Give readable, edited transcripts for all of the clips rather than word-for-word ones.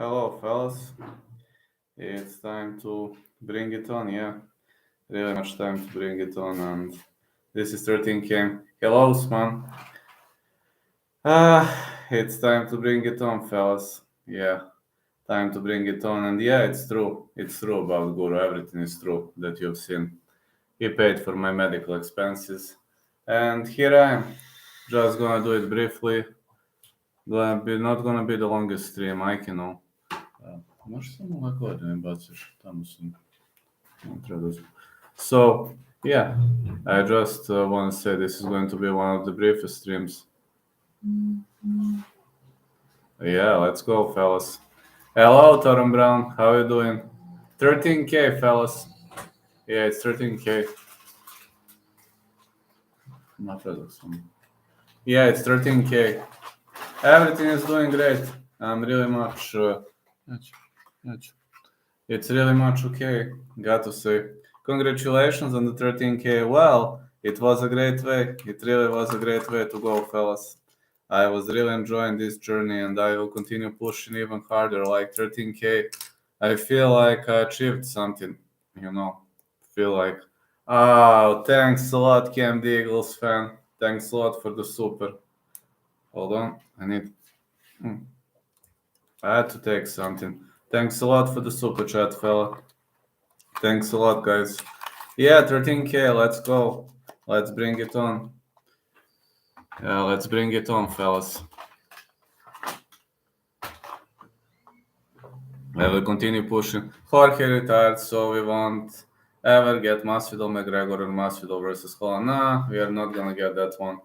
Hello, fellas. It's time to bring it on, yeah. Really much time to bring it on, and this is 13K. Hello, Usman. It's time to bring it on, fellas. Yeah, time to bring it on, and yeah, it's true. It's true about Guru. Everything is true that you've seen. He paid for my medical expenses, and here I am. Just gonna do it briefly. Not gonna be the longest stream, I can know. Možeš samo ovako da mi baciš, tamo sam, treba da... So, yeah, I just want to say this is going to be one of the briefest streams. Yeah, let's go, fellas. Hello, Torum Brown, how you doing? 13K, fellas. Yeah, it's 13K. Yeah, it's 13K. Everything is doing great. I'm really much... It's really much okay, got to say. Congratulations on the 13K. Well, it was a great way. It really was a great way to go, fellas. I was really enjoying this journey and I will continue pushing even harder. Like 13K, I feel like I achieved something, you know. Feel like, oh, thanks a lot, Cam the Eagles fan. Thanks a lot for the super. Hold on, I had to take something. Thanks a lot for the super chat, fella. Thanks a lot, guys. Yeah, 13K, let's go. Let's bring it on. Yeah, let's bring it on, fellas. I will continue pushing. Jorge retired, so we won't ever get Masvidal McGregor or Masvidal versus Holland. Nah, we are not gonna get that one.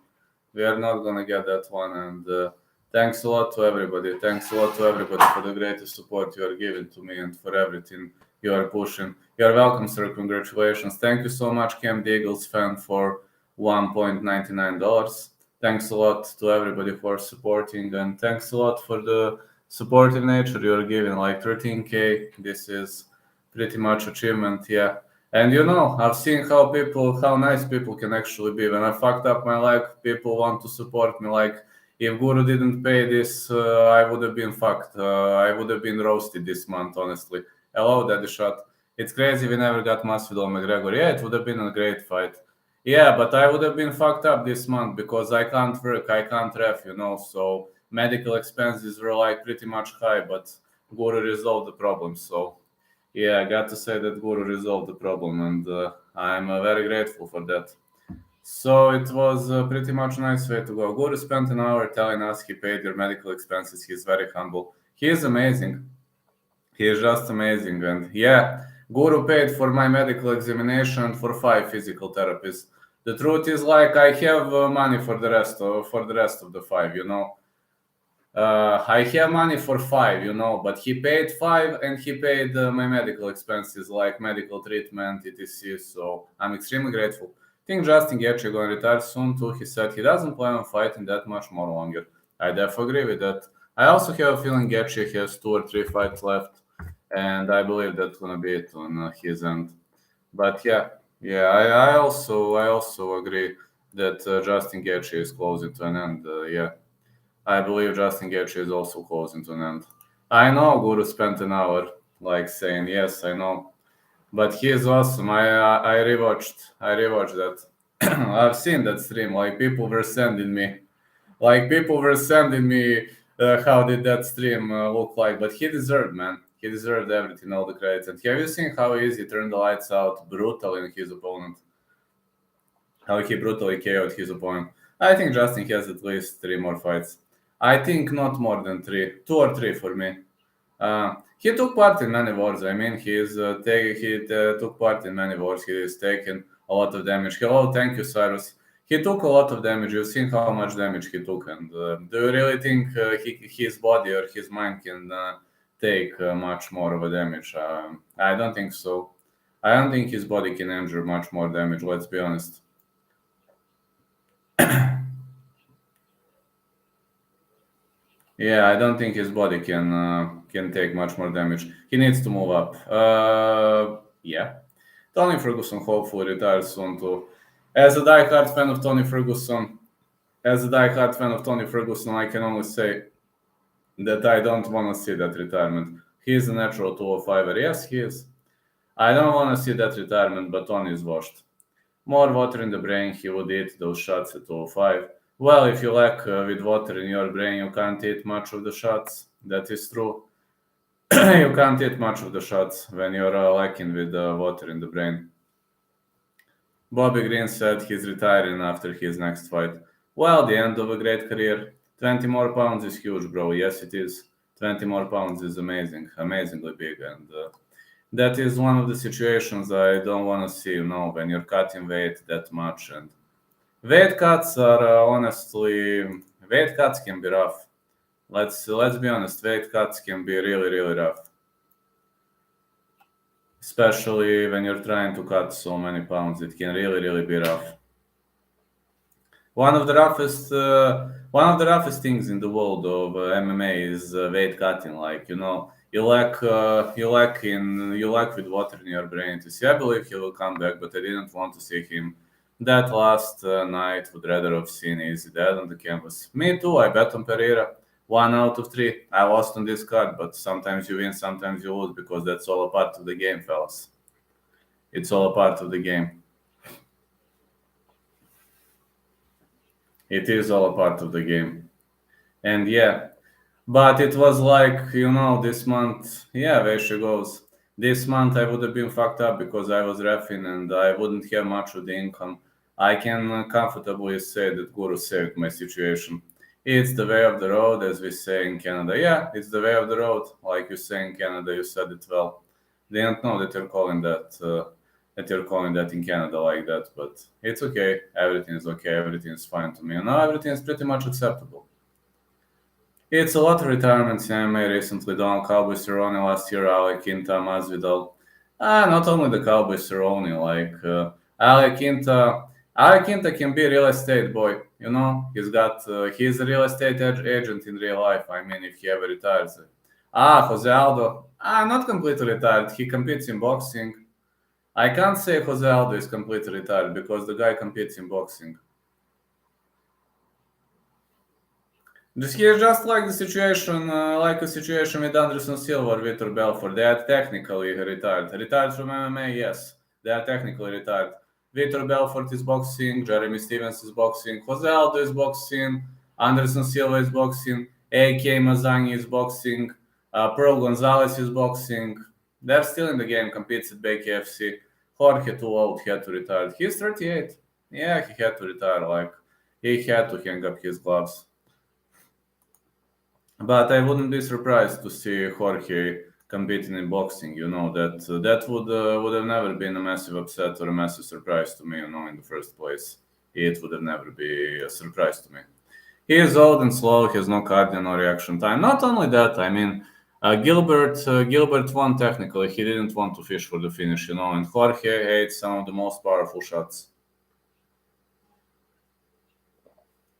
We are not gonna get that one. And thanks a lot to everybody. Thanks a lot to everybody for the greatest support you are giving to me and for everything you are pushing. You are welcome, sir. Congratulations. Thank you so much, Cam the Eagles fan, for $1.99. Thanks a lot to everybody for supporting, and thanks a lot for the supportive nature you're giving. Like 13K, this is pretty much achievement, yeah. And you know, I've seen how nice people can actually be. When I fucked up my leg, people want to support me. Like, if Guru didn't pay this, I would have been fucked. I would have been roasted this month, honestly. Hello, Daddy Shot. It's crazy we never got Masvidal McGregor. Yeah, it would have been a great fight. Yeah, but I would have been fucked up this month because I can't work, I can't ref, you know, so medical expenses were like pretty much high, but Guru resolved the problem. So yeah, I got to say that Guru resolved the problem, and I'm very grateful for that. So it was pretty much a nice way to go. Guru spent an hour telling us he paid your medical expenses. He's very humble. He is amazing. He is just amazing. And yeah, Guru paid for my medical examination for 5 physical therapies. The truth is, like, I have money for the rest of the 5, you know. I have money for 5, you know, but he paid 5 and he paid my medical expenses, like medical treatment, etc. So I'm extremely grateful. I think Justin Gaethje going to retire soon too. He said he doesn't plan on fighting that much more longer. I definitely agree with that. I also have a feeling Gaethje has 2 or 3 fights left, and I believe that's gonna be it on his end. But yeah, I also agree that Justin Gaethje is closing to an end. Yeah. I believe Justin Gaethje is also closing to an end. I know Guru spent an hour like saying yes, I know, but he is awesome. I rewatched that. I've seen that stream. Like people were sending me, how did that stream look like. But he deserved, man. He deserved everything, all the credits. And have you seen how Izzy turned the lights out brutally in his opponent? How he brutally KO'd his opponent. I think Justin has at least 3 more fights. I think not more than 3, 2 or 3 for me. He took part in many wars. I mean, he took part in many wars. He is taking a lot of damage. Hello, thank you, Cyrus. He took a lot of damage. You've seen how much damage he took. And do you really think his body or his mind can take much more of a damage? I don't think so. I don't think his body can endure much more damage, let's be honest. Yeah, I don't think his body can take much more damage. He needs to move up. Yeah. Tony Ferguson hopefully retires soon too. As a diehard fan of Tony Ferguson, I can only say that I don't want to see that retirement. He is a natural 205er. Yes, he is. I don't want to see that retirement, but Tony is washed. More water in the brain, he would eat those shots at 205. Well, if you lack with water in your brain, you can't eat much of the shots. That is true. You can't eat much of the shots when you're lacking with water in the brain. Bobby Green said he's retiring after his next fight. Well, the end of a great career. 20 more pounds is huge, bro. Yes, it is. 20 more pounds is amazing, amazingly big. And that is one of the situations I don't want to see, when you're cutting weight that much. And weight cuts are weight cuts can be rough. Let's be honest, weight cuts can be really, really rough, especially when you're trying to cut so many pounds. It can really, really be rough. One of the roughest things in the world of MMA is weight cutting. Like you lack with water in your brain to see. I believe he will come back, but I didn't want to see him that last night. Would rather have seen Izzy dead on the canvas. Me too. I bet on Pereira. 1 out of 3. I lost on this card, but sometimes you win, sometimes you lose because that's all a part of the game, fellas. It's all a part of the game. It is all a part of the game. And yeah, but it was like, this month, yeah, there she goes. This month I would have been fucked up because I was refing and I wouldn't have much of the income. I can comfortably say that Guru saved my situation. It's the way of the road, as we say in Canada. Yeah, it's the way of the road. Like you say in Canada, you said it well. They don't know that you're calling that in Canada like that, but it's okay. Everything is okay. Everything is fine to me. Now everything is pretty much acceptable. It's a lot of retirements in MMA recently. Donald Cowboy Cerrone last year, Ale Quinta, Masvidal. Not only the Cowboy Cerrone, like Ale Quinta. Ale Quinta can be a real estate boy. He's a real estate agent in real life. I mean, if he ever retires. Jose Aldo. Not completely retired. He competes in boxing. I can't say Jose Aldo is completely retired because the guy competes in boxing. He is just like a situation with Anderson Silva or Vitor Belfort. They are technically retired. Retired from MMA, yes. They are technically retired. Vitor Belfort is boxing, Jeremy Stevens is boxing, Jose Aldo is boxing, Anderson Silva is boxing, AK Mazani is boxing, Pearl Gonzalez is boxing. They're still in the game, competes at BKFC. Jorge too old, he had to retire. He's 38. Yeah, he had to retire. Like, he had to hang up his gloves. But I wouldn't be surprised to see Jorge competing in boxing. That would have never been a massive upset or a massive surprise to me. In the first place, it would have never been a surprise to me. He is old and slow. He has no cardio, no reaction time. Not only that, I mean, Gilbert won technically. He didn't want to fish for the finish, and Jorge ate some of the most powerful shots.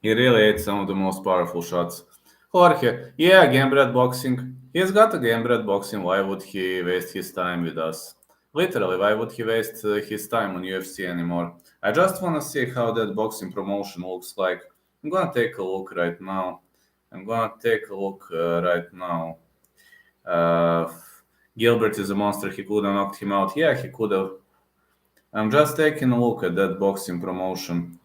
He really ate some of the most powerful shots. Jorge, yeah, game bred boxing. He's got a game bred boxing. Why would he waste his time with us? Literally, why would he waste his time on UFC anymore? I just want to see how that boxing promotion looks like. I'm gonna take a look right now. Uh, Gilbert is a monster. He could have knocked him out. Yeah, he could have. I'm just taking a look at that boxing promotion.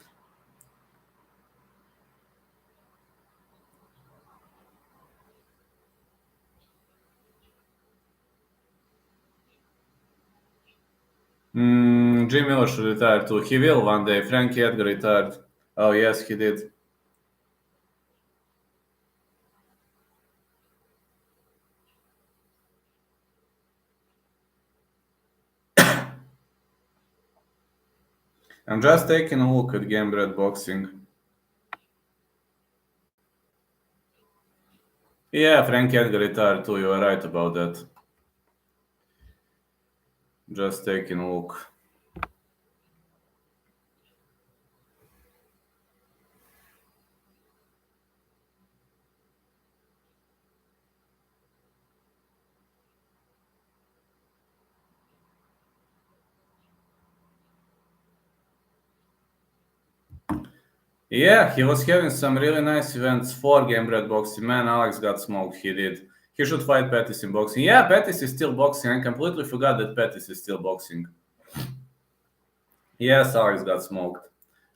Jim Miller should retire too. He will one day. Frankie Edgar retired. Oh, yes, he did. I'm just taking a look at Game Bread Boxing. Yeah, Frankie Edgar retired too. You are right about that. Just taking a look. Yeah, he was having some really nice events. 4 game bread boxing. Man, Alex got smoked. He did. He should fight Pettis in boxing. Yeah, Pettis is still boxing. I completely forgot that Pettis is still boxing. Yes, Alex got smoked.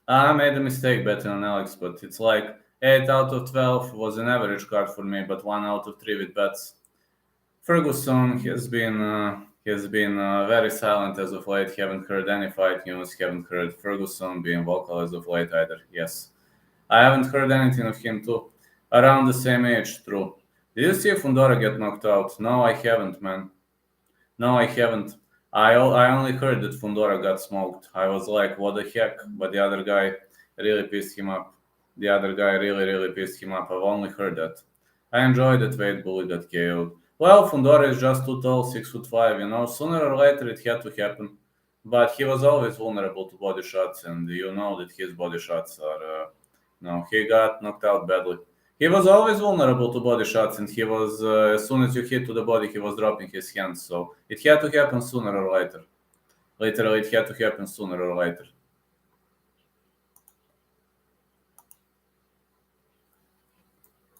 I made a mistake betting on Alex, but it's like 8 out of 12 was an average card for me, but 1 out of 3 with bets. Ferguson has been very silent as of late. Haven't heard any fight news. Haven't heard Ferguson being vocal as of late either. Yes, I haven't heard anything of him too. Around the same age, true. Did you see Fundora get knocked out? No, I haven't, man. No, I haven't. I only heard that Fundora got smoked. I was like, what the heck? But the other guy really pissed him up. The other guy really pissed him up. I've only heard that. I enjoyed that Wade Bully got KO'd. Well, Fundora is just too tall, 6'5", you know. Sooner or later it had to happen. But he was always vulnerable to body shots, and you know that his body shots are. No, he got knocked out badly. He was always vulnerable to body shots, and he was as soon as you hit to the body, he was dropping his hands. So it had to happen sooner or later. Literally, it had to happen sooner or later.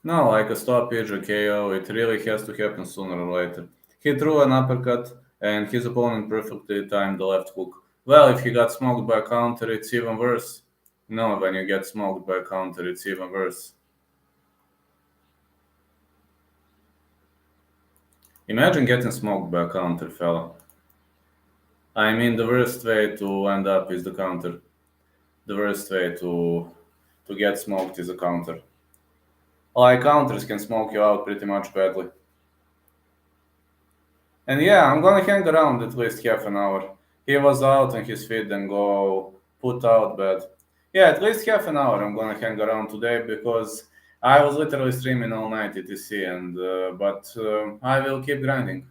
No, like a stoppage, a KO, it really has to happen sooner or later. He threw an uppercut, and his opponent perfectly timed the left hook. Well, if he got smoked by a counter, it's even worse. No, when you get smoked by a counter, it's even worse. Imagine getting smoked by a counter, fella. I mean, the worst way to end up is the counter. The worst way to get smoked is a counter. Like counters can smoke you out pretty much badly. And yeah, I'm gonna hang around at least half an hour. He was out on his feet and go put out bed. Yeah, at least half an hour I'm gonna hang around today because I was literally streaming all night etc. And but I will keep grinding.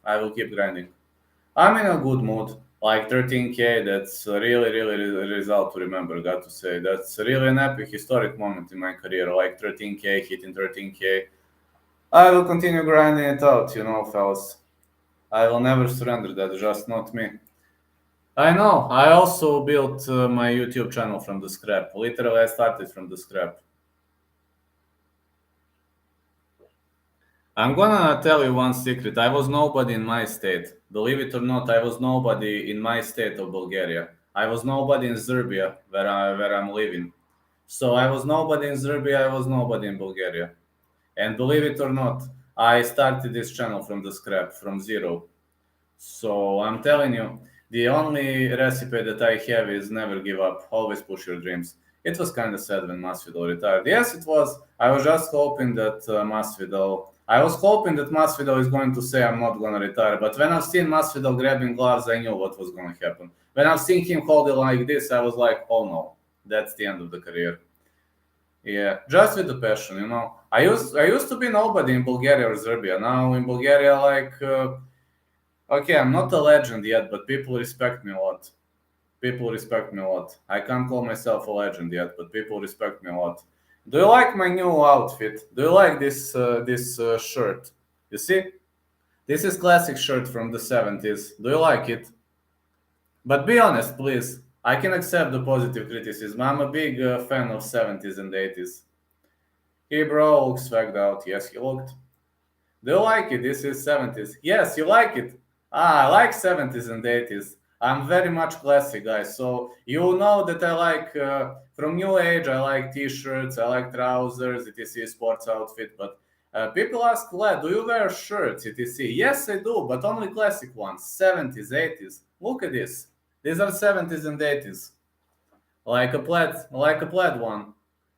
I will keep grinding. I'm in a good mood. Like 13K, that's a really result to remember, got to say. That's really an epic, historic moment in my career. Like 13K, hitting 13K. I will continue grinding it out, fellas. I will never surrender, that's just not me. I know, I also built my YouTube channel from the scrap. Literally, I started from the scrap. I'm gonna tell you one secret. I was nobody in my state. Believe it or not, I was nobody in my state of Bulgaria. I was nobody in Serbia, where I'm living. So I was nobody in Serbia, I was nobody in Bulgaria. And believe it or not, I started this channel from the scrap, from zero. So I'm telling you, the only recipe that I have is never give up, always push your dreams. It was kind of sad when Masvidal retired. Yes, it was. I was just hoping that Masvidal. I was hoping that Masvidal is going to say I'm not going to retire. But when I've seen Masvidal grabbing gloves, I knew what was going to happen. When I've seen him holding like this, I was like, oh no, that's the end of the career. Yeah, just with the passion, I used to be nobody in Bulgaria or Serbia. Now in Bulgaria, like. Okay, I'm not a legend yet, but people respect me a lot. People respect me a lot. I can't call myself a legend yet, but people respect me a lot. Do you like my new outfit? Do you like this shirt? You see, this is classic shirt from the 70s. Do you like it? But be honest, please. I can accept the positive criticism. I'm a big fan of 70s and 80s. Hey, bro, looks swagged out. Yes, he looked. Do you like it? This is 70s. Yes, you like it. I like 70s and 80s. I'm very much classic, guys. So you know that I like, from new age, I like t-shirts, I like trousers, etc. sports outfit. But people ask, Vlad, do you wear shirts, etc.? Yes, I do, but only classic ones, 70s, 80s. Look at this. These are 70s and 80s. Like a plaid one.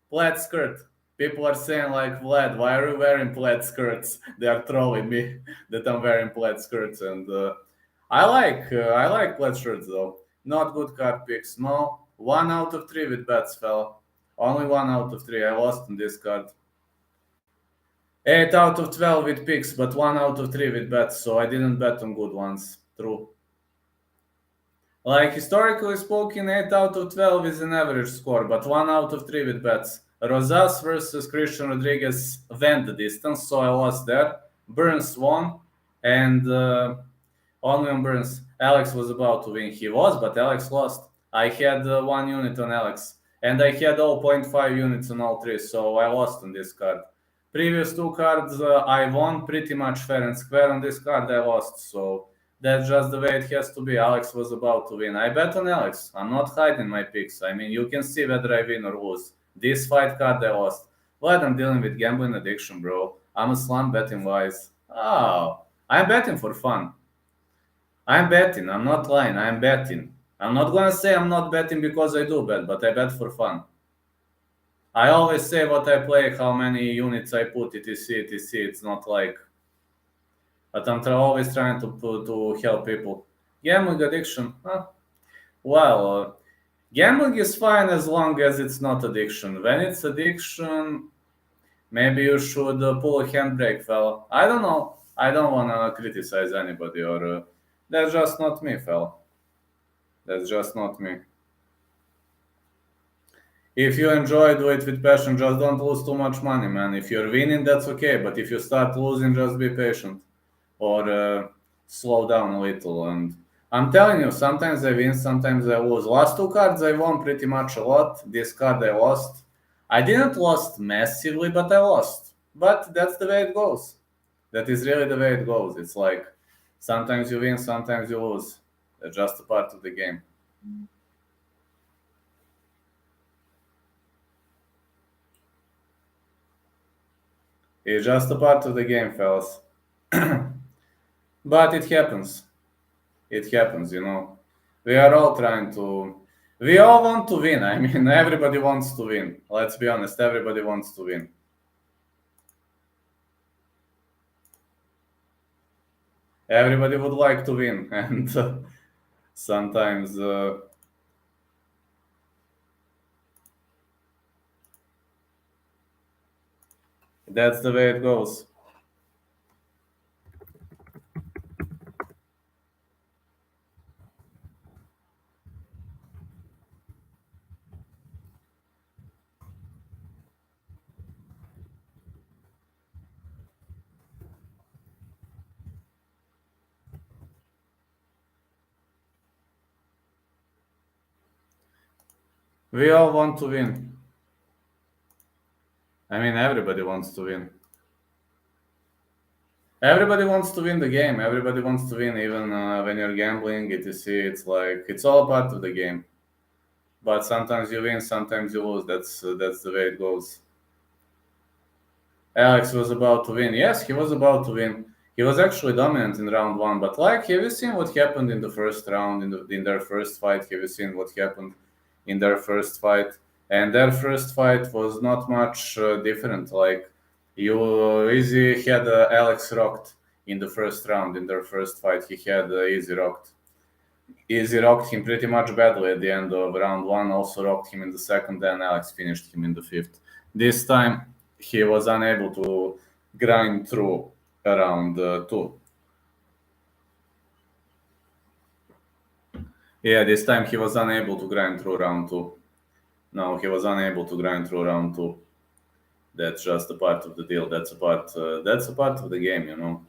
Plaid skirt. People are saying like, Vlad, why are you wearing plaid skirts? They are trolling me that I'm wearing plaid skirts, and I like plaid shirts though. Not good card picks. No, 1 out of 3 with bets, fella. Only 1 out of 3. I lost on this card. 8 out of 12 with picks, but 1 out of 3 with bets. So I didn't bet on good ones. True. Like historically speaking, 8 out of 12 is an average score, but 1 out of 3 with bets. Rosas versus Christian Rodriguez went the distance, so I lost there. Burns won, and only on Burns. Alex was about to win. He was, but Alex lost. I had 1 unit on Alex. and I had all point 0.5 units on all three, so I lost on this card. Previous two cards I won pretty much fair and square. On this card I lost, so that's just the way it has to be. Alex was about to win. I bet on Alex. I'm not hiding my picks. I mean, you can see whether I win or lose. This fight card I lost. What, I'm dealing with gambling addiction, bro. I'm a slum betting wise. Oh, I'm betting for fun. I'm betting. I'm not lying. I'm betting. I'm not gonna say I'm not betting because I do bet, but I bet for fun. I always say what I play, how many units I put, etc, etc. It's not like, but I'm always trying to help people. Gambling addiction, huh? Well, gambling is fine as long as it's not addiction. When it's addiction, maybe you should pull a handbrake, fella. I don't know. I don't wanna criticize anybody, or that's just not me, fella. That's just not me. If you enjoy, do it with passion. Just don't lose too much money, man. If you're winning, that's okay. But if you start losing, just be patient, or slow down a little. And I'm telling you, sometimes I win, sometimes I lose. Last two cards I won pretty much a lot. This card I lost. I didn't lost massively, but I lost. But that's the way it goes. That is really the way it goes. It's like sometimes you win, sometimes you lose. It's just a part of the game. It's just a part of the game, fellas. But it happens. It happens, you know. We are all trying to. We all want to win. I mean, everybody wants to win. Let's be honest, everybody wants to win. Everybody would like to win, and sometimes that's the way it goes. We all want to win. I mean, everybody wants to win. Everybody wants to win the game. Everybody wants to win, even when you're gambling. etc. It's like it's all part of the game. But sometimes you win, sometimes you lose. That's the way it goes. Alex was about to win. Yes, he was about to win. He was actually dominant in round one. But like, have you seen what happened in the first round in their first fight? Have you seen what happened in their first fight? And their first fight was not much different. Like, you Izzy had Alex rocked in the first round. In their first fight, he had Izzy rocked. Izzy rocked him pretty much badly at the end of round one, also rocked him in the second, then Alex finished him in the fifth. This time, he was unable to grind through around two. Yeah, this time he was unable to grind through round two. No, he was unable to grind through round two. That's just a part of the deal. That's a part. That's a part of the game, you know.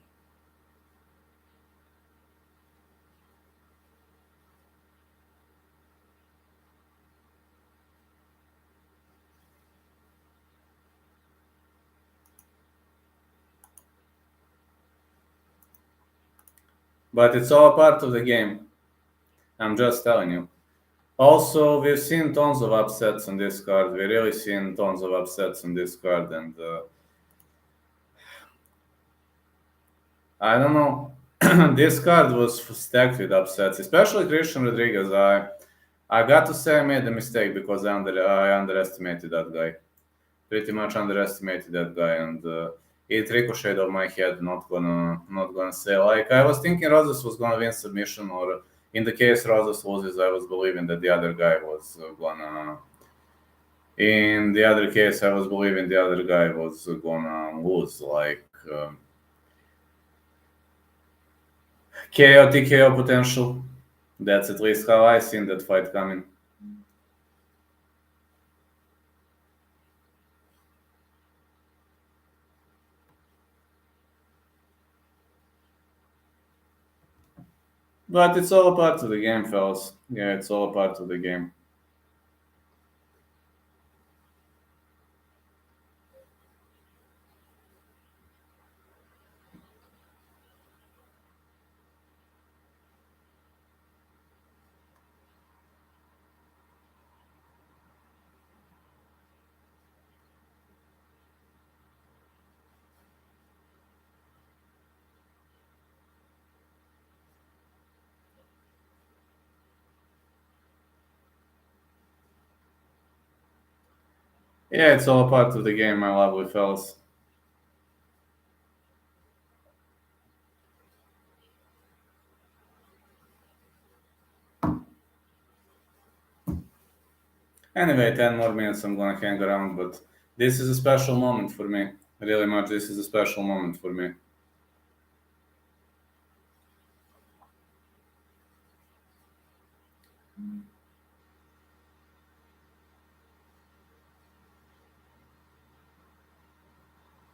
But it's all part of the game. I'm just telling you. Also, we've seen tons of upsets on this card. We really seen tons of upsets on this card, and I don't know. This card was stacked with upsets, especially Christian Rodriguez. I got to say I made a mistake because I underestimated that guy. Pretty much underestimated that guy, and it ricocheted off my head. Not gonna say, like, I was thinking Rosas was gonna win submission, or in the case Rosas loses, I was believing that the other guy was gonna. In the other case, I was believing the other guy was gonna lose, like. KO TKO potential. That's at least how I seen that fight coming. But it's all a part of the game, fellas. Yeah, it's all a part of the game. Yeah, it's all a part of the game, my lovely fellas. Anyway, 10 more minutes I'm gonna hang around, but this is a special moment for me. Really much, this is a special moment for me.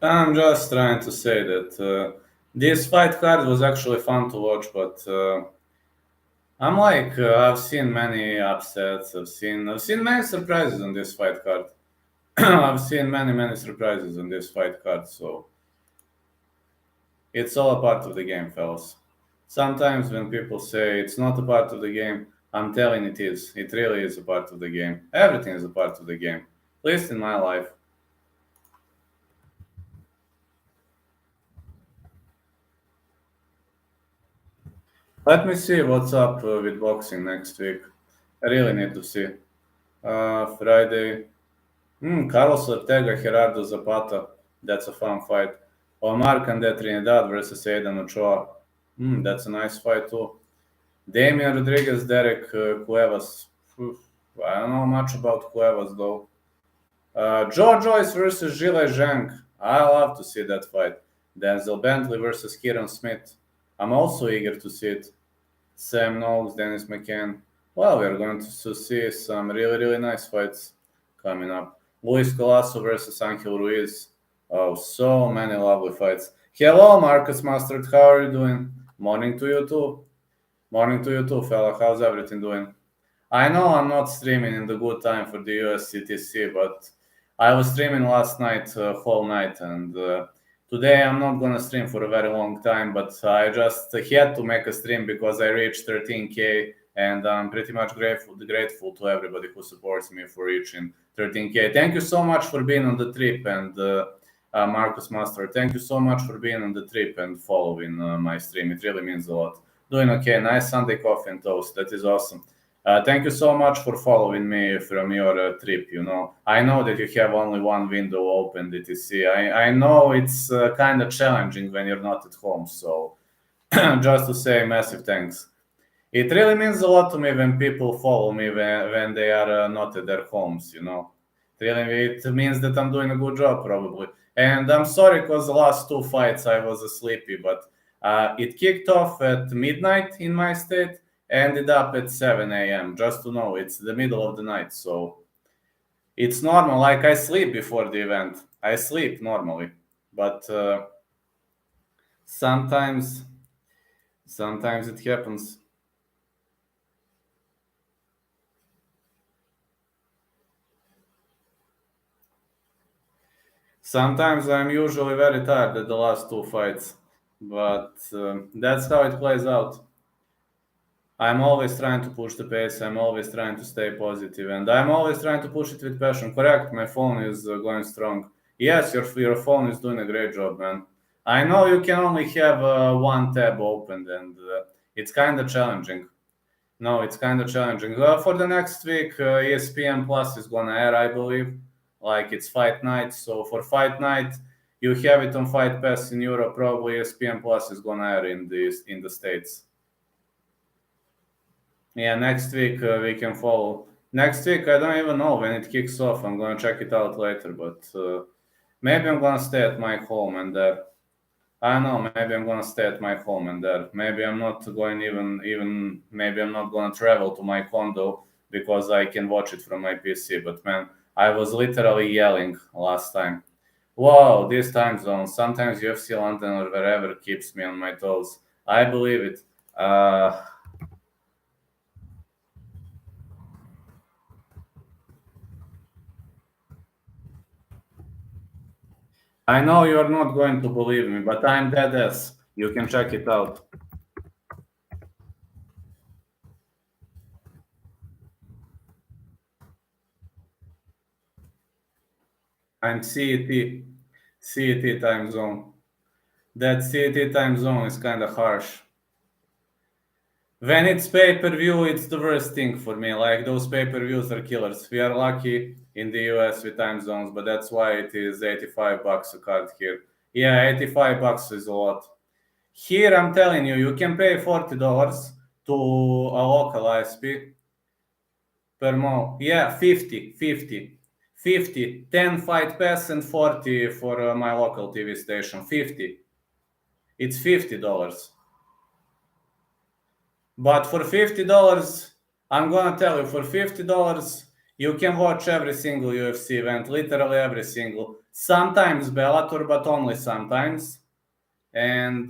I'm just trying to say that this fight card was actually fun to watch, but I'm like I've seen many upsets. I've seen many surprises on this fight card. I've seen many surprises on this fight card. So it's all a part of the game, fellas. Sometimes when people say it's not a part of the game, I'm telling it is. It really is a part of the game. Everything is a part of the game. At least in my life. Let me see what's up with boxing next week. I really need to see. Friday. Carlos Ortega, Gerardo Zapata. That's a fun fight. Omar Candet Trinidad versus Aidan Ochoa. That's a nice fight too. Damian Rodriguez, Derek Cuevas. I don't know much about Cuevas though. Joe Joyce versus Gilles Zhang. I love to see that fight. Denzel Bentley versus Kieran Smith. I'm also eager to see it. Sam Knowles, Dennis McCann. Well, we're going to see some really nice fights coming up. Luis Colasso versus Angel Ruiz. Oh, so many lovely fights. Hello, Marcus Mustard. How are you doing? Morning to you too. Morning to you too, fella. How's everything doing? I know I'm not streaming in the good time for the USCTC, but I was streaming last night, whole night, and today I'm not gonna stream for a very long time. But I just had to make a stream because I reached 13K, and I'm pretty much grateful to everybody who supports me for reaching 13K. Thank you so much for being on the trip, and Marcus Master, thank you so much for being on the trip and following my stream. It really means a lot. Doing okay. Nice Sunday coffee and toast. That is awesome. Thank you so much for following me from your trip. I know that you have only one window open, DTC. I know it's kind of challenging when you're not at home. So, just to say massive thanks. It really means a lot to me when people follow me when they are not at their homes. Really, it means that I'm doing a good job, probably. And I'm sorry because the last two fights I was sleepy, but it kicked off at midnight in my state, ended up at 7 a.m. Just to know, it's the middle of the night, so it's normal. Like I sleep before the event, I sleep normally, but sometimes, sometimes it happens. Sometimes I'm usually very tired at the last two fights, but that's how it plays out. I'm always trying to push the pace. I'm always trying to stay positive, and I'm always trying to push it with passion. Correct. My phone is going strong. Yes, your phone is doing a great job, man. I know you can only have one tab opened, and it's kind of challenging. No, it's kind of challenging. For the next week, ESPN Plus is gonna air, I believe. Like it's Fight Night, so for Fight Night, you have it on Fight Pass in Europe. Probably ESPN Plus is gonna air in the States. Yeah, next week we can follow. Next week, I don't even know when it kicks off. I'm gonna check it out later, but maybe I'm gonna stay at my home and there. I don't know. Maybe I'm gonna stay at my home and there. Maybe I'm not going even. Maybe I'm not gonna travel to my condo because I can watch it from my PC. But man, I was literally yelling last time. Whoa, this time zone. Sometimes UFC London or wherever keeps me on my toes. I believe it. Uh, I know you're not going to believe me, but I'm dead ass. You can check it out. I'm CET. CET time zone. That CET time zone is kind of harsh. When it's pay-per-view, it's the worst thing for me. Like those pay-per-views are killers. We are lucky in the US with time zones, but that's why it is $85 a card here. Yeah, $85 is a lot. Here, I'm telling you, you can pay $40 to a local ISP per month. Yeah, 50, 10 fight pass and 40 for my local TV station. 50. It's $50. But for $50, I'm gonna tell you, for $50, you can watch every single UFC event, literally every single. Sometimes Bellator, but only sometimes. And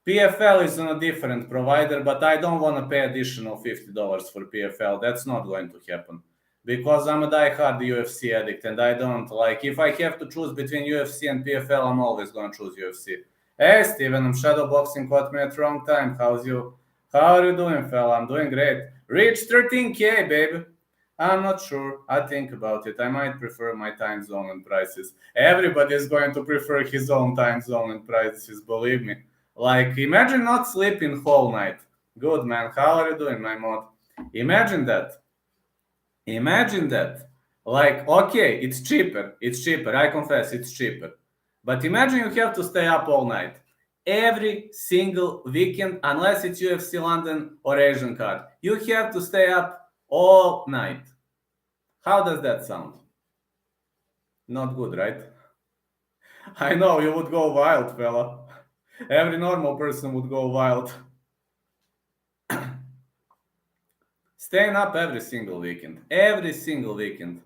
PFL is on a different provider, but I don't want to pay additional $50 for PFL. That's not going to happen because I'm a diehard UFC addict, and I don't like. If I have to choose between UFC and PFL, I'm always going to choose UFC. Hey, Steven, I'm shadowboxing. Caught me at wrong time. How's you? How are you doing, fella? I'm doing great. Reach 13K, baby. I'm not sure. I think about it. I might prefer my time zone and prices. Everybody is going to prefer his own time zone and prices, believe me. Like, imagine not sleeping whole night. Good, man. How are you doing, my mod? Imagine that. Imagine that. Like, okay, it's cheaper. It's cheaper. I confess, it's cheaper. But imagine you have to stay up all night. Every single weekend, unless it's UFC London or Asian card, you have to stay up all night. How does that sound? Not good, right? I know you would go wild, fella. Every normal person would go wild. Staying up every single weekend. Every single weekend.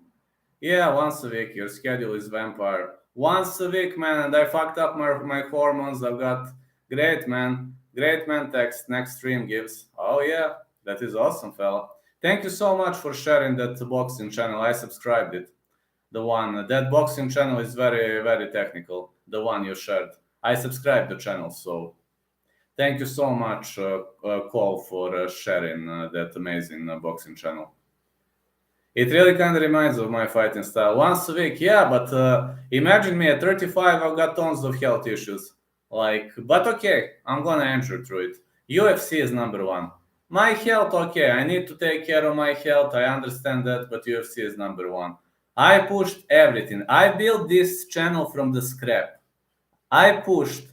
Yeah, once a week. Your schedule is vampire. Once a week, man, and I fucked up my hormones. I've got great, man. Great, man, text. Next stream gives. Oh, yeah. That is awesome, fella. Thank you so much for sharing that boxing channel. I subscribed it. The one, that boxing channel is very, very technical. The one you shared. I subscribed the channel, so thank you so much, Cole, for sharing that amazing boxing channel. It really kind of reminds of my fighting style. Once a week, yeah, but imagine me at 35, I've got tons of health issues. Like, but okay, I'm gonna enter through it. UFC is number one. My health, okay, I need to take care of my health. I understand that, but UFC is number one. I pushed everything. I built this channel from the scrap. I pushed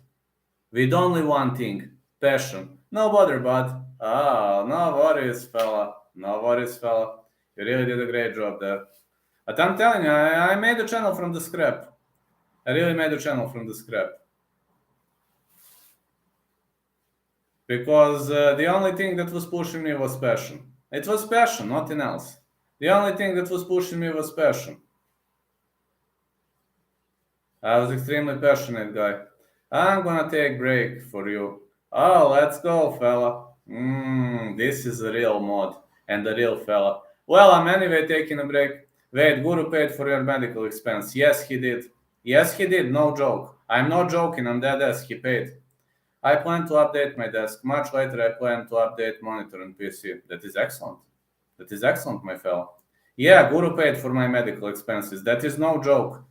with only one thing, passion. No bother, bud. Ah, no worries, fella. No worries, fella. You really did a great job there. But I'm telling you, I made the channel from the scrap. I really made the channel from the scrap. Because the only thing that was pushing me was passion. It was passion, nothing else. The only thing that was pushing me was passion. I was extremely passionate guy. I'm gonna take break for you. Oh, let's go, fella. This is a real mod and a real fella. Well, I'm anyway taking a break. Wait, Guru paid for your medical expense. Yes, he did. Yes, he did. No joke. I'm not joking. I'm dead ass. He paid. I plan to update my desk. Much later, I plan to update monitor and PC. That is excellent. That is excellent, my fella. Yeah, Guru paid for my medical expenses. That is no joke.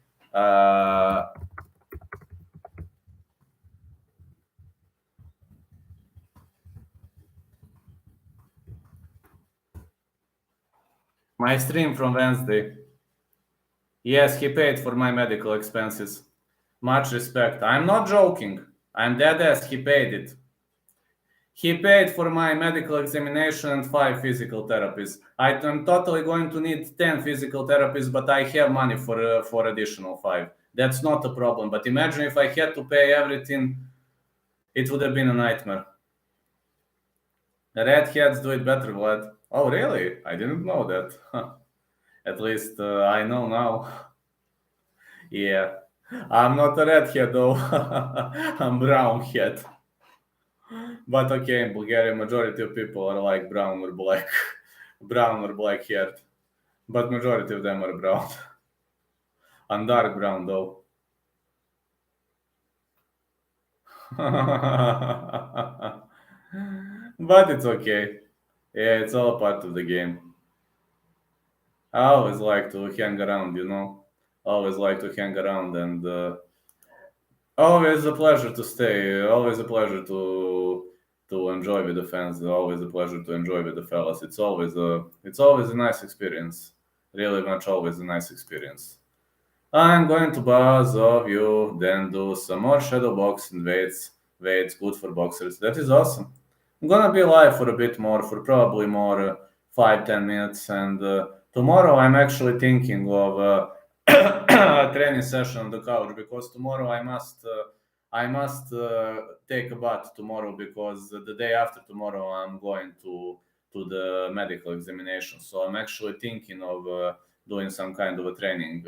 My stream from Wednesday. Yes, he paid for my medical expenses. Much respect. I'm not joking. I'm dead ass. He paid it. He paid for my medical examination and 5 physical therapies. I'm totally going to need 10 physical therapies, but I have money for additional 5. That's not a problem. But imagine if I had to pay everything, it would have been a nightmare. The redheads do it better, Vlad. Oh, really? I didn't know that. At least I know now. Yeah. I'm not a redhead though. I'm brown head. But okay, in Bulgaria, majority of people are like brown or black, brown or black haired. But majority of them are brown. I'm dark brown though. But it's okay. Yeah, it's all part of the game. I always like to hang around, you know. Always like to hang around and always a pleasure to stay. Always a pleasure to to enjoy with the fans. It's always a pleasure to enjoy with the fellas. It's always a nice experience. Really much always a nice experience. I'm going to buzz off you, then do some more shadow boxing weights. Weights good for boxers. That is awesome. I'm gonna be live for a bit more, for probably more 5-10 minutes. And tomorrow I'm actually thinking of a training session on the couch because tomorrow I must take a bath tomorrow because the day after tomorrow I'm going to the medical examination. So I'm actually thinking of doing some kind of a training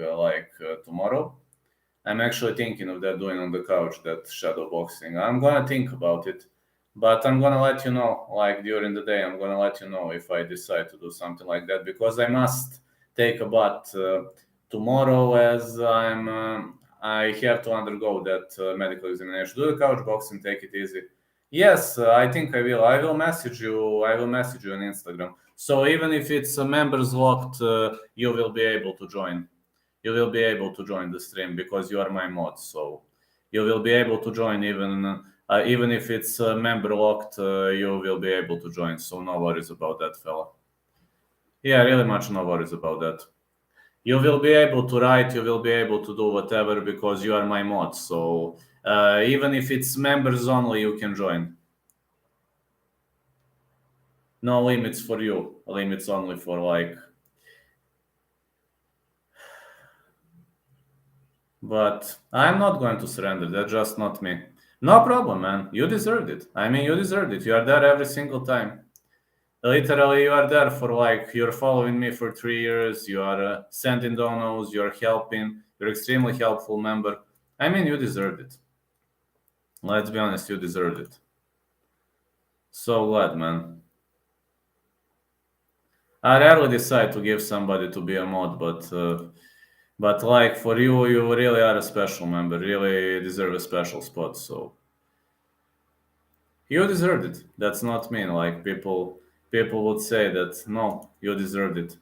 tomorrow. I'm actually thinking of that doing on the couch, that shadow boxing. I'm gonna think about it, but I'm gonna let you know, like during the day, I'm gonna let you know if I decide to do something like that because I must take a bath tomorrow as I have to undergo that medical examination. Do the couch boxing, take it easy. Yes, I think I will. I will message you. I will message you on Instagram. So even if it's members locked, you will be able to join. You will be able to join the stream because you are my mod. So you will be able to join even if it's member locked. You will be able to join. So no worries about that, fella. Yeah, really much no worries about that. You will be able to write. You will be able to do whatever because you are my mod. So even if it's members only, you can join. No limits for you. Limits only for But I'm not going to surrender. That's just not me. No problem, man. You deserved it. I mean, you deserved it. You are there every single time. Literally, you are there for you're following me for 3 years. You are sending donos. You're helping. You're extremely helpful member. I mean, you deserved it. Let's be honest, you deserved it. So glad, man. I rarely decide to give somebody to be a mod, but like for you, you really are a special member. Really deserve a special spot. So you deserved it. That's not mean. Like people would say that no, you deserved it.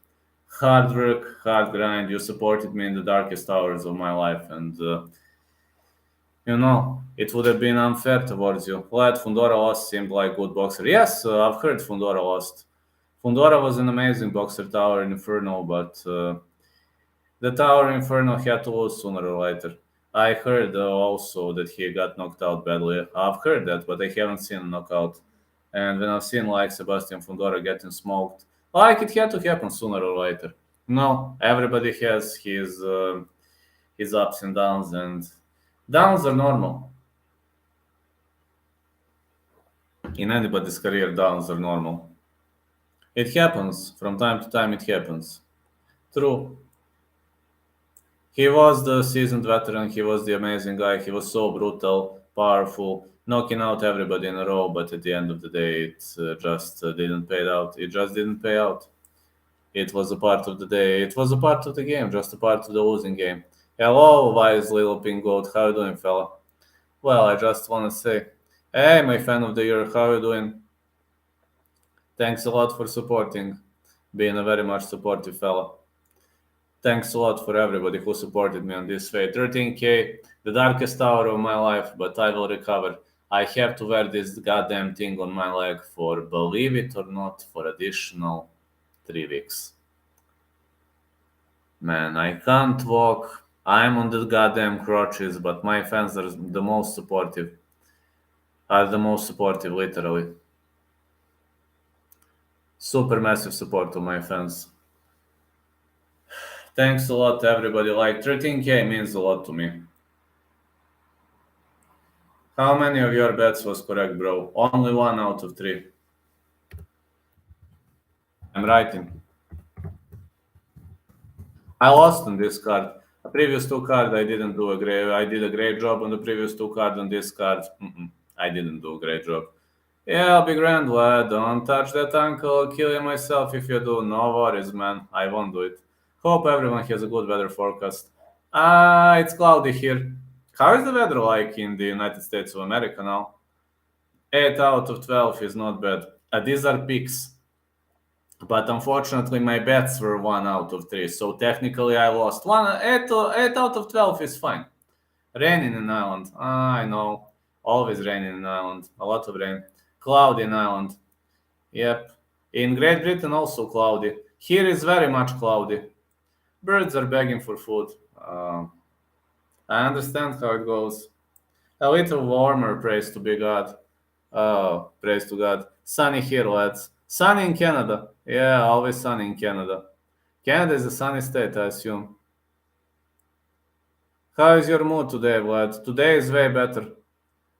Hard work, hard grind. You supported me in the darkest hours of my life, and it would have been unfair towards you. Glad Fundora lost seemed like good boxer. Yes, I've heard Fundora lost. Fundora was an amazing boxer, Tower Inferno, but the Tower Inferno had to lose sooner or later. I heard also that he got knocked out badly. I've heard that, but I haven't seen a knockout. And when I've seen like Sebastian Fundora getting smoked, like it had to happen sooner or later. No, everybody has his ups and downs, and downs are normal. In anybody's career, downs are normal. It happens from time to time. It happens. True. He was the seasoned veteran. He was the amazing guy. He was so brutal, powerful, knocking out everybody in a row. But at the end of the day, it just didn't pay out. It just didn't pay out. It was a part of the day. It was a part of the game, just a part of the losing game. Hello, wise little pink goat. How you doing, fella? Well, I just want to say, hey, my fan of the year, how you doing? Thanks a lot for supporting, being a very much supportive fella. Thanks a lot for everybody who supported me on this way. 13K, the darkest hour of my life, but I will recover. I have to wear this goddamn thing on my leg for, believe it or not, for additional 3 weeks. Man, I can't walk. I'm on the goddamn crutches, but my fans are the most supportive. Are the most supportive, literally. Super massive support to my fans. Thanks a lot to everybody. Like 13K means a lot to me. How many of your bets was correct, bro? Only 1 out of 3. I'm writing. I lost on this card. The previous 2 cards, I didn't do a great. I did a great job on the previous 2 cards. On this card, I didn't do a great job. Yeah, I'll be grand, lad. Don't touch that ankle. I'll kill you myself if you do. No worries, man. I won't do it. Hope everyone has a good weather forecast. It's cloudy here. How is the weather like in the United States of America now? 8 out of 12 is not bad. These are picks. But unfortunately, my bets were 1 out of 3. So technically, I lost. 8 out of 12 is fine. Raining in Ireland. I know. Always raining in Ireland. A lot of rain. Cloudy in Ireland. Yep. In Great Britain also cloudy. Here is very much cloudy. Birds are begging for food. I understand how it goes. A little warmer, praise to be God. Oh, praise to God. Sunny here, lads. Sunny in Canada. Yeah, always sunny in Canada. Canada is a sunny state, I assume. How is your mood today, Vlad? Today is way better.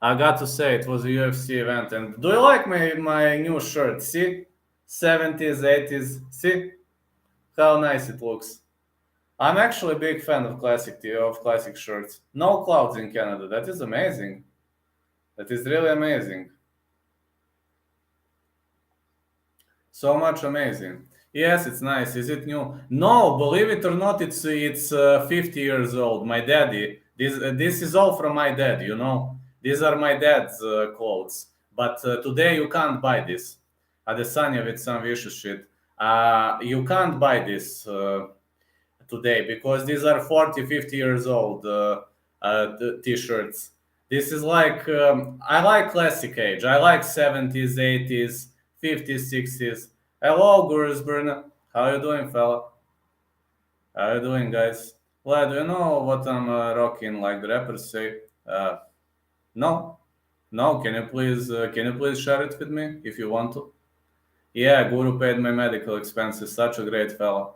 I got to say, it was a UFC event. And do you like my new shirt? See? 70s, 80s. See? How nice it looks. I'm actually a big fan of classic shirts. No clouds in Canada. That is amazing. That is really amazing. So much amazing. Yes, it's nice. Is it new? No, believe it or not, it's 50 years old. My daddy. This is all from my dad. You know, these are my dad's clothes. But today you can't buy this. Adesanya with some vicious shit. You can't buy this today because these are 40, 50 years old t-shirts. This is like I like classic age. I like 70s, 80s, 50s, 60s. Hello, Gursburn. How you doing, fella? How you doing, guys? Well, do you know what I'm rocking? Like the rappers say. No, no. Can you please share it with me if you want to? Yeah, Guru paid my medical expenses. Such a great fella.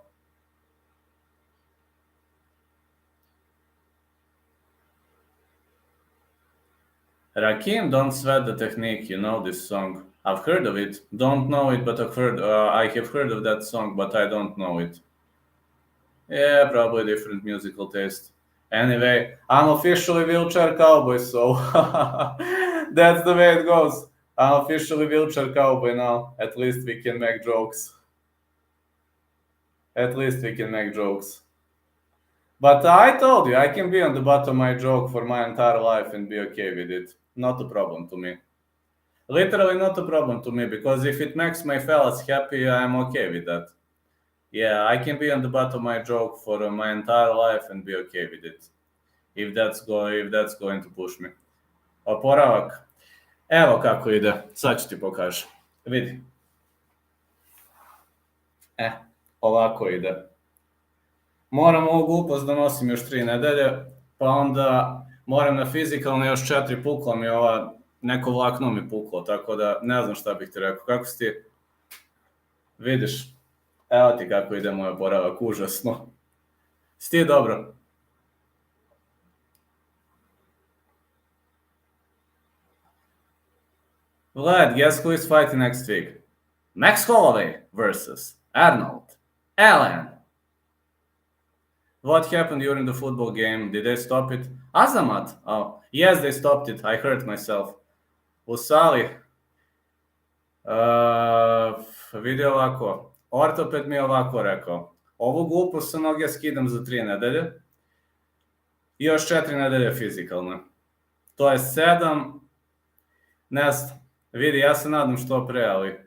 Rakim, don't sweat the technique. You know this song. I've heard of it. Don't know it, but I've heard. I have heard of that song, but I don't know it. Yeah, probably different musical taste. Anyway, I'm officially wheelchair cowboy, so that's the way it goes. I'm officially wheelchair cowboy now. At least we can make jokes. At least we can make jokes. But I told you, I can be on the bottom of my joke for my entire life and be okay with it. Not a problem to me. Literally not a problem to me because if it makes my fellas happy, I'm okay with that. Yeah, I can be on the bottom of my joke for my entire life and be okay with it. If that's going to push me. Oporavak. Evo kako ide. Sad ću ti pokažem. Vidi. E, ovako ide. Moram ovu glupost da nosim još 3 nedelje, pa onda moram na fizikalne još 4, puklo mi ova, neko vlakno mi puklo, tako da ne znam šta bih ti rekao. Kako si ti? Vidiš, evo ti kako ide moj oporavak, užasno. Si ti dobro? Vlad, guess who is fighting next week? Max Holloway versus Arnold. Allen. What happened during the football game? Did they stop it? Azamat. Oh, yes, they stopped it. I hurt myself. Usali. Vidi ovako. Ortoped mi je ovako rekao. Ovu glupost sa noge skidam za 3 nedelje. I još 4 nedelje fizikalne. To je 7. Ne znam. Vidi, ja se nadam što pre, ali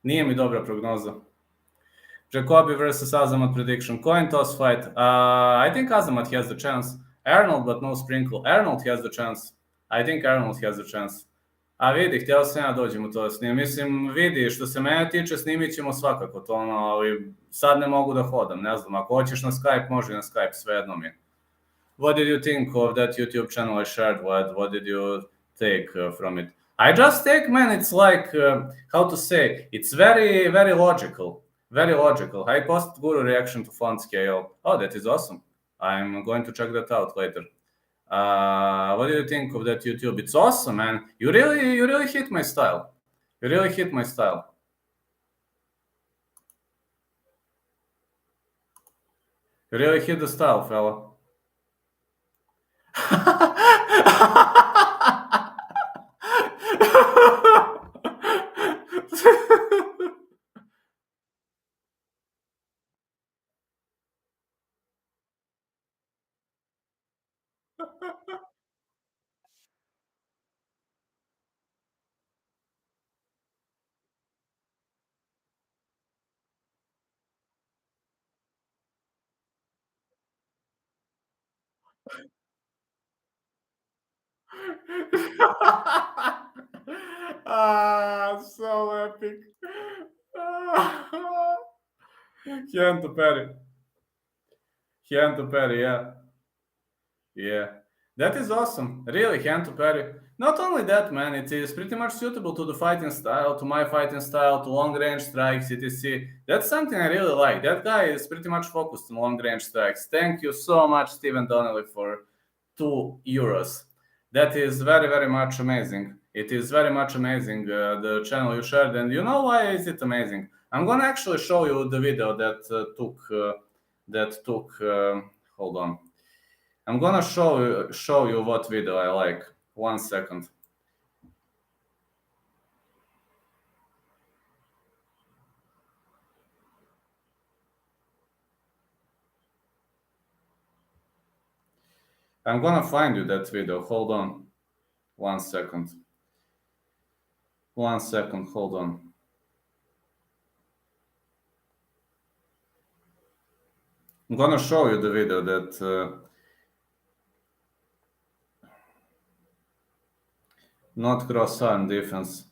nije mi dobra prognoza. Jacobi versus Azamat prediction. Coin toss fight. I think Azamat has the chance. Arnold, but no sprinkle. Arnold has the chance. I think Arnold has the chance. A vidi, htio sam ja dođem u to da snimim. Mislim, vidi, što se mene tiče, snimit ćemo svakako to, ali sad ne mogu da hodam, ne znam. Ako hoćeš na Skype, može na Skype, svejedno mi je. What did you think of that YouTube channel I shared? What did you take from it? I just take, man, it's like, how to say, it's very, very logical. Very logical. I posted Guru reaction to font scale. Oh, that is awesome. I'm going to check that out later. What do you think of that YouTube? It's awesome, man. You really hit my style. You really hit my style. You really hit the style, fella. So epic. Ah, Hand to Perry. Hand to Perry, yeah. Yeah, that is awesome. Really, hand to parry. Not only that, man, it is pretty much suitable to the fighting style, to my fighting style, to long range strikes, etc. That's something I really like. That guy is pretty much focused on long range strikes. Thank you so much, Stephen Donnelly, for €2. That is very, very much amazing. It is very much amazing, the channel you shared. And you know why is it amazing? I'm gonna actually show you the video that took. Hold on. I'm gonna show you what video I like. 1 second. I'm gonna find you that video. Hold on. 1 second. 1 second. Hold on. I'm gonna show you the video that not cross arm defense.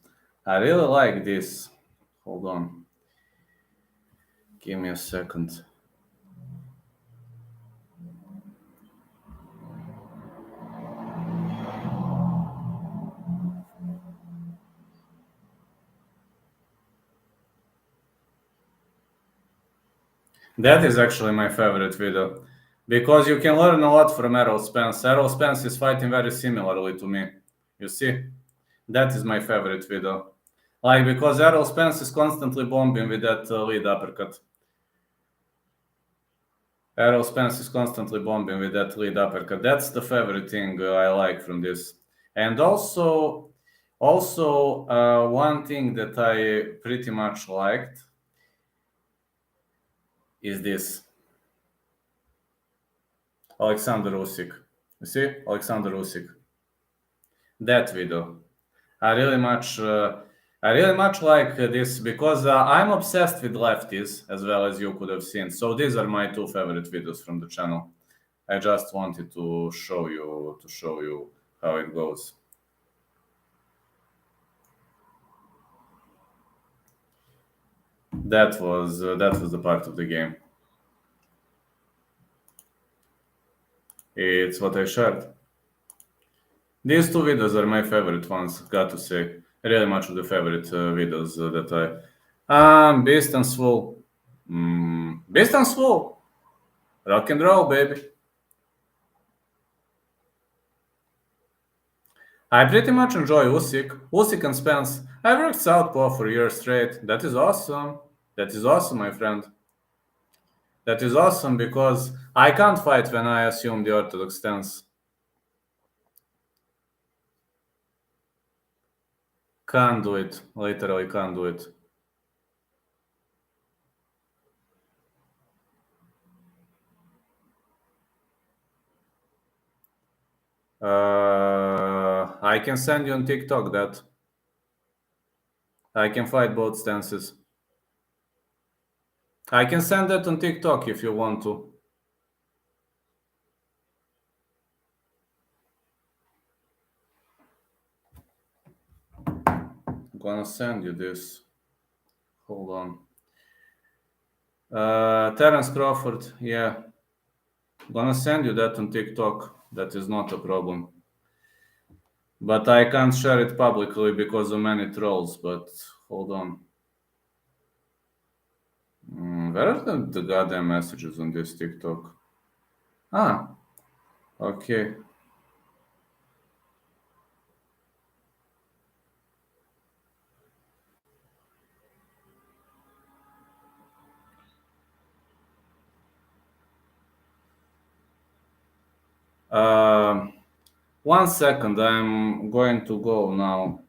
I really like this. Hold on. Give me a second. That is actually my favorite video because you can learn a lot from Errol Spence. Errol Spence is fighting very similarly to me. You see, that is my favorite video. Like because Errol Spence is constantly bombing with that lead uppercut. Errol Spence is constantly bombing with that lead uppercut. That's the favorite thing I like from this. And also one thing that I pretty much liked is this Alexander Usyk. You see, Alexander Usyk. That video. I really much, uh, I really much like this because I'm obsessed with lefties as well as you could have seen. So these are my two favorite videos from the channel. I just wanted to show you how it goes. That was the part of the game. It's what I shared. These two videos are my favorite ones. Got to say, really much of the favorite videos that Beast and Swole. Beast and Swole. Rock and roll, baby. I pretty much enjoy Usyk and Spence. I worked Southpaw for years straight. That is awesome. That is awesome, my friend. That is awesome because I can't fight when I assume the orthodox stance. Can't do it. Literally can't do it. I can send you on TikTok that I can fight both stances. I can send that on TikTok if you want to. I'm gonna send you this. Hold on. Terence Crawford, yeah. Gonna send you that on TikTok. That is not a problem. But I can't share it publicly because of many trolls. But hold on. Where are the goddamn messages on this TikTok? Ah, okay. Um, 1 second. I'm going to go now.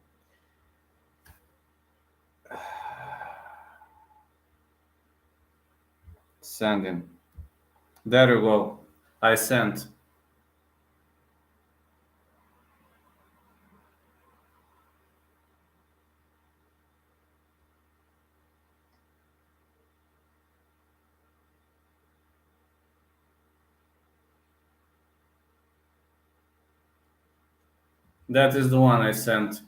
Sending. There you go. I sent. That is the one I sent.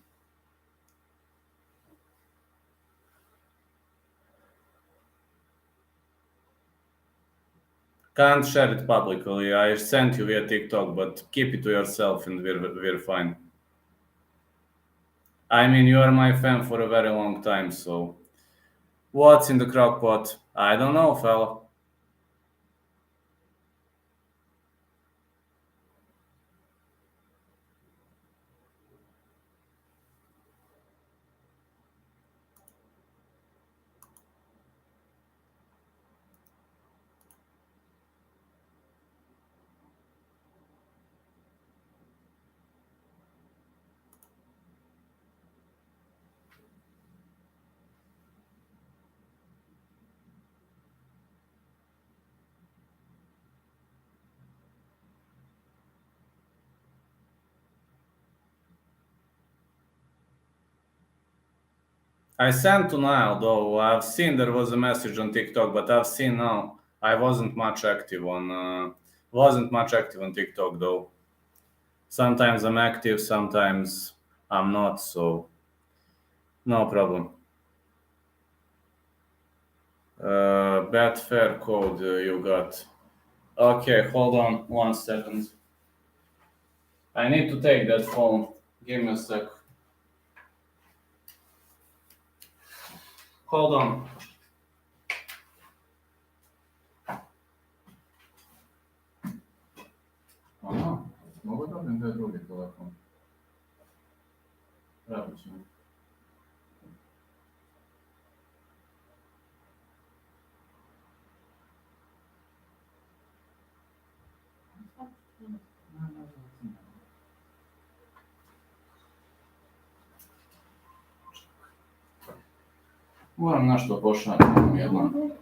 Can't share it publicly. I sent you via TikTok, but keep it to yourself and we're fine. I mean, you are my fan for a very long time, so what's in the crock pot? I don't know, fella. I sent to Nile though. I've seen there was a message on TikTok, but I've seen now. I wasn't much active on TikTok though. Sometimes I'm active, sometimes I'm not. So no problem. Betfair code you got. Okay, hold on 1 second. I need to take that phone. Give me a sec. Hold on. Aha, mogu da odem da je drugi telefon. Pravit ćemo. Moram nešto pošaljati jednom.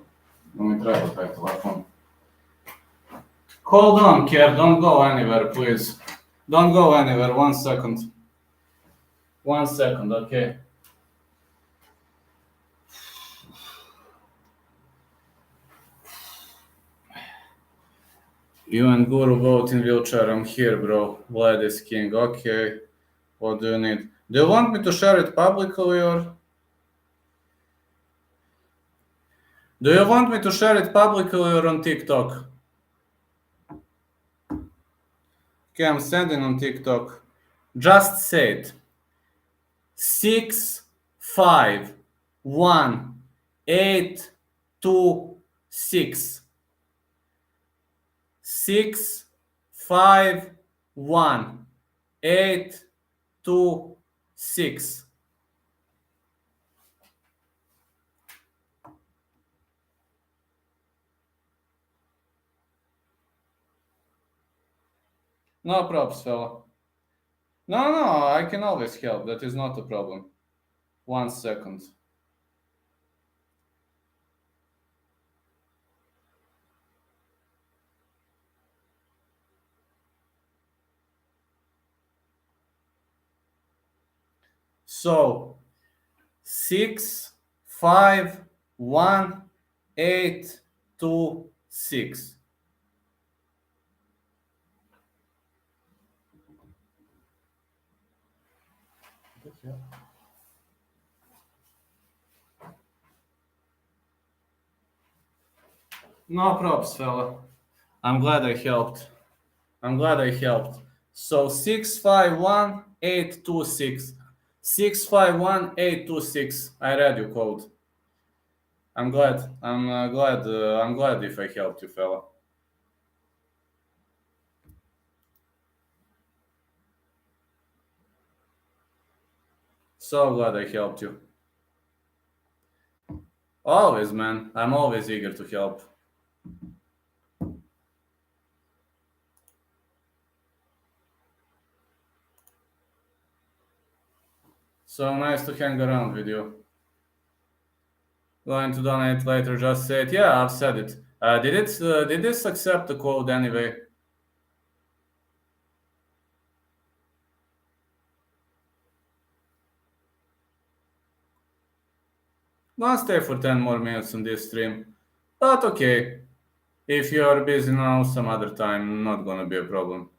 Da mi treba taj telefon. Hold on, Kier, don't go anywhere, please. Don't go anywhere, 1 second. 1 second, okay. You and Guru both in wheelchair, I'm here, bro. Vlad is king, okay. What do you need? Do you want me to share it publicly or? Do you want me to share it publicly or on TikTok? Okay, I'm sending on TikTok. Just say it. 6, 5, 1, 8, 2, 6. 6, 5, 1, 8, 2, 6. No props, fella. No, I can always help. That is not a problem. 1 second. So, 6, 5, 1, 8, 2, 6. No props, fella. I'm glad I helped. So 651826. 651826. I read your code. I'm glad. I'm glad if I helped you, fella. So glad I helped you. Always, man. I'm always eager to help. So nice to hang around with you. Going to donate later, just say it. Yeah, I've said it. Did this accept the code anyway? Don't stay for 10 more minutes on this stream. But okay. If you're busy now, some other time, not gonna be a problem.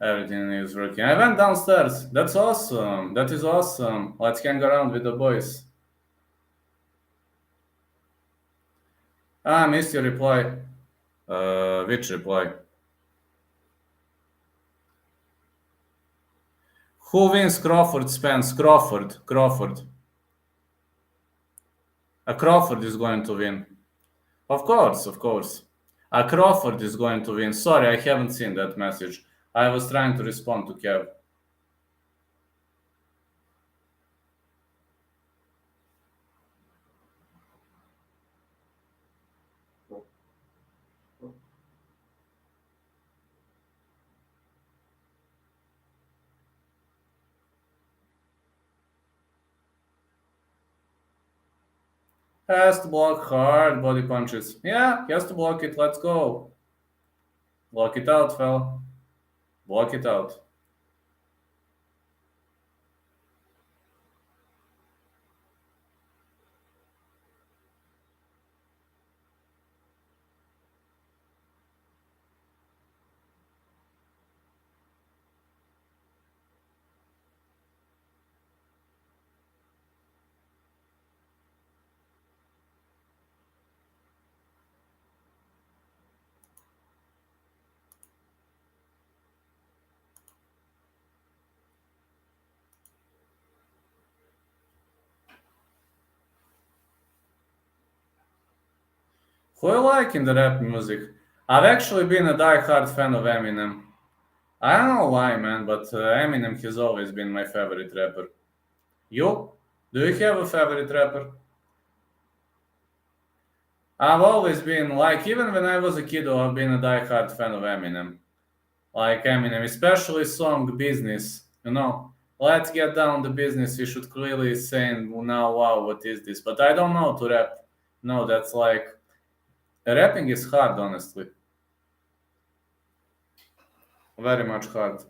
Everything is working. I went downstairs. That's awesome. That is awesome. Let's hang around with the boys. Ah, I missed your reply. Which reply? Who wins Crawford Spence? Crawford. Crawford. Crawford is going to win. Of course, of course. Crawford is going to win. Sorry, I haven't seen that message. I was trying to respond to Kev. Has to block hard body punches. Yeah, he has to block it. Let's go. Block it out, fella. Block it out. Who you like in the rap music? I've actually been a die-hard fan of Eminem. I don't know why, man, but Eminem has always been my favorite rapper. You? Do you have a favorite rapper? I've always been like, even when I was a kid, I've been a die-hard fan of Eminem. Like Eminem, especially song "Business." Let's get down to business. You should clearly say now, wow, what is this? But I don't know to rap. No, that's like rapping is hard, honestly, very much hard.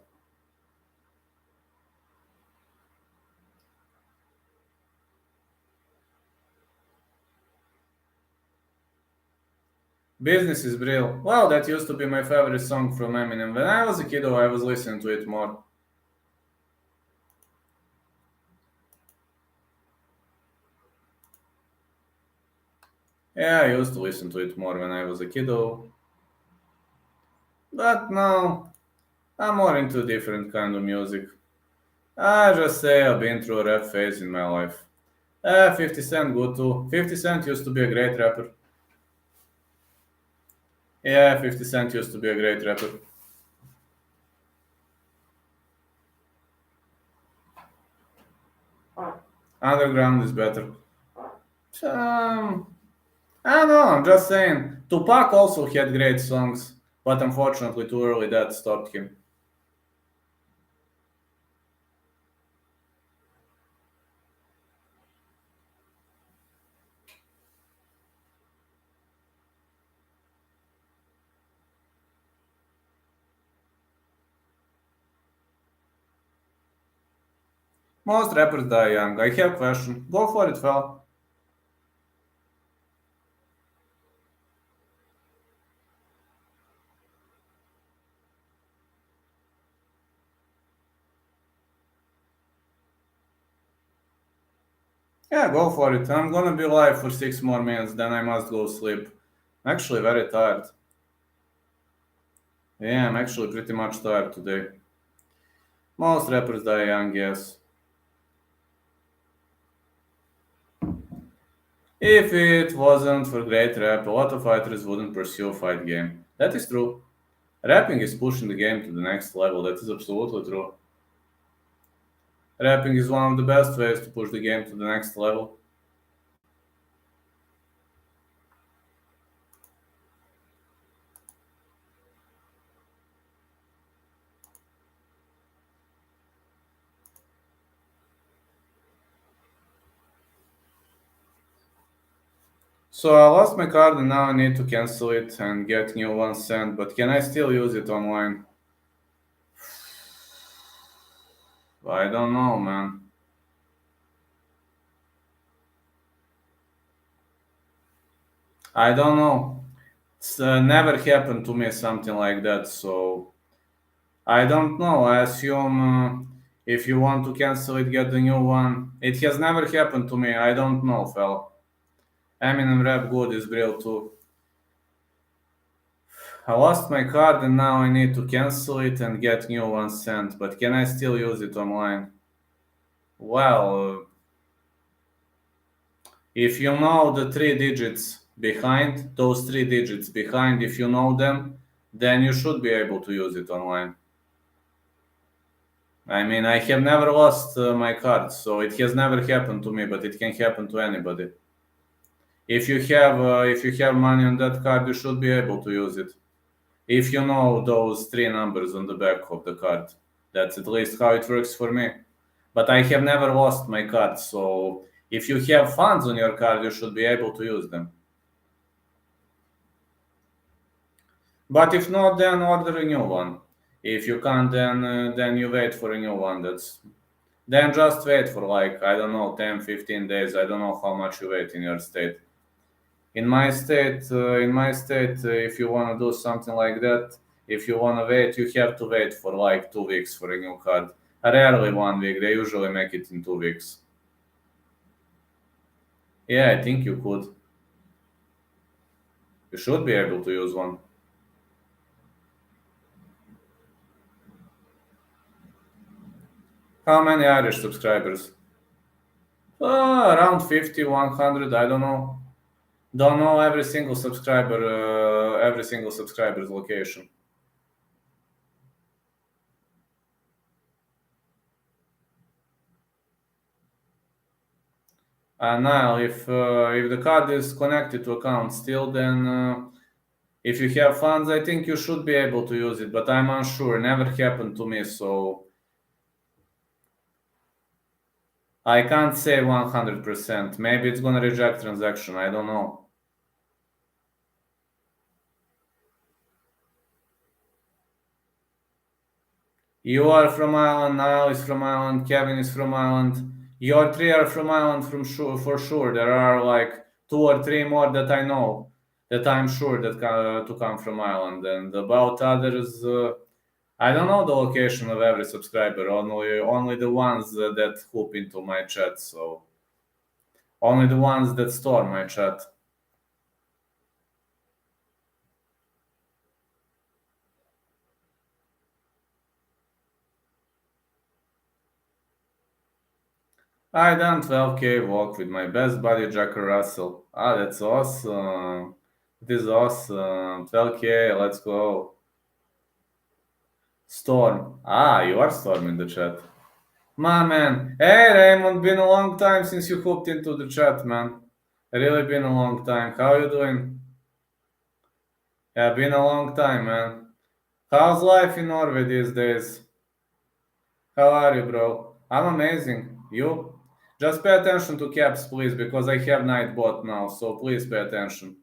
Business is real. Well, that used to be my favorite song from Eminem. When I was a kid, I was listening to it more. Yeah, I used to listen to it more when I was a kiddo. But now, I'm more into different kind of music. I just say I've been through a rap phase in my life. 50 Cent good too. 50 Cent used to be a great rapper. Yeah, 50 Cent used to be a great rapper. Underground is better. Um, I don't know, I'm just saying. Tupac also had great songs, but unfortunately too early that stopped him. Most rappers die young. I have a question. Go for it, fella. Yeah, go for it. I'm gonna be live for 6 more minutes, then I must go sleep. I'm actually very tired. Yeah, I'm actually pretty much tired today. Most rappers die young, yes. If it wasn't for great rap, a lot of fighters wouldn't pursue a fight game. That is true. Rapping is pushing the game to the next level. That is absolutely true. Rapping is one of the best ways to push the game to the next level. So I lost my card and now I need to cancel it and get new one sent, but can I still use it online? I don't know, man. I don't know. It's never happened to me something like that, so I don't know. I assume if you want to cancel it, get the new one. It has never happened to me. I don't know, fella. Eminem rap good is real too. I lost my card and now I need to cancel it and get new one sent, but can I still use it online? Well, if you know the three digits behind, those three digits behind, if you know them, then you should be able to use it online. I mean, I have never lost my card, so it has never happened to me, but it can happen to anybody. If you have money on that card, you should be able to use it. If you know those three numbers on the back of the card, that's at least how it works for me. But I have never lost my card, so if you have funds on your card, you should be able to use them. But if not, then order a new one. If you can't, then you wait for a new one. Then just wait for like I don't know 10, 15 days. I don't know how much you wait in your state. In my state, if you want to do something like that, if you want to wait, you have to wait for like 2 weeks for a new card. Rarely 1 week. They usually make it in 2 weeks. Yeah, I think you could. You should be able to use one. How many Irish subscribers? Around 50, 100. I don't know. Don't know every single subscriber's location. Now, if the card is connected to account still, then if you have funds, I think you should be able to use it. But I'm unsure. Never happened to me, so I can't say 100%. Maybe it's gonna reject transaction. I don't know. You are from Ireland. Niall is from Ireland. Kevin is from Ireland. Your three are from Ireland for sure. There are like two or three more that I know that I'm sure that to come from Ireland. And about others, I don't know the location of every subscriber. Only the ones that hoop into my chat. So only the ones that store my chat. I done 12K walk with my best buddy Jacker Russell. That's awesome. It is awesome. 12K, let's go. Storm. You are Storm in the chat. My man. Hey Raymond, been a long time since you hooked into the chat, man. Really been a long time. How you doing? Yeah, been a long time, man. How's life in Norway these days? How are you, bro? I'm amazing. You? Just pay attention to caps, please, because I have night bot now, so please pay attention.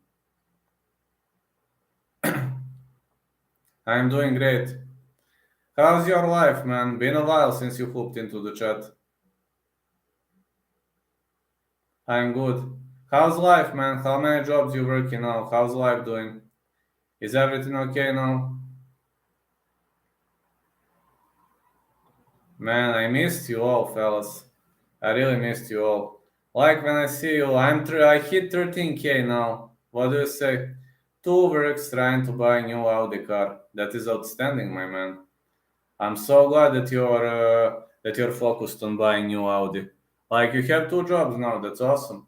I'm doing great. How's your life, man? Been a while since you hooked into the chat. I'm good. How's life, man? How many jobs you working now? How's life doing? Is everything okay now? Man, I missed you all, fellas. I really missed you all. Like when I see you, I hit 13K now. What do you say? 2 weeks trying to buy a new Audi car. That is outstanding, my man. I'm so glad that you're focused on buying new Audi. Like you have 2 jobs now. That's awesome.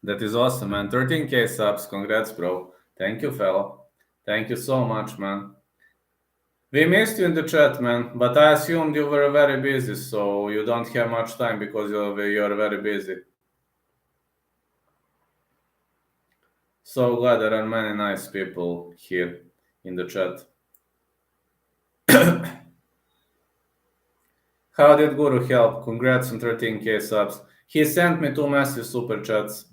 That is awesome, man. 13K subs. Congrats, bro. Thank you, fella. Thank you so much, man. We missed you in the chat, man, but I assumed you were very busy, so you don't have much time because you're very busy. So glad there are many nice people here in the chat. How did Guru help? Congrats on 13K subs. He sent me 2 massive super chats.